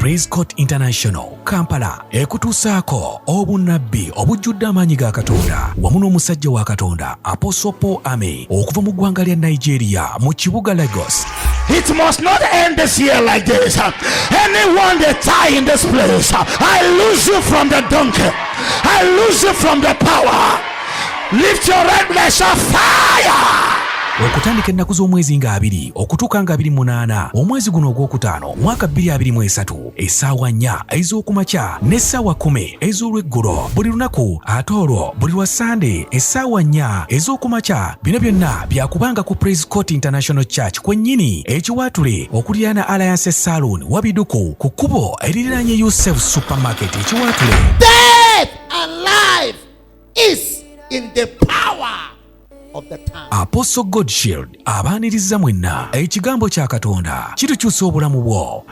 Praise Court International Kampala ekutuusaako obunnabbi obujjudde amaanyi ga Katonda wamu n'omusajja wa Katonda Apostle Paul Ame okuva mu ggwanga lya Nigeria mu kibuga Lagos. It must not end this year like this. Anyone that tie in this place, I lose you from the donkey. I lose you from the power. Lift your red flash of fire. Okutandika ennaku z'omwezi nga 2 okutuuka nga 28 omwezi guno ogwokutaano mwaka 2023 essaawa 4 ez'okumakya n'essaawa 10 ez'olweggulo buli lunaku ate olwo buli lwa Sande essaawa 4 ez'okumakya. Bino byonna byakubanga ku Praise Court International Church kwennyini ekiwaatule okuliraana Alliance Saloon Wabiduku ku kkubo eririraanye Yosef Supermarket ekiwaatule. Death and life is in the power of the tongue. Apostle Godshield abaaniriza mwenna ekigambo kya Katonda kitukyusa obulamu bwo.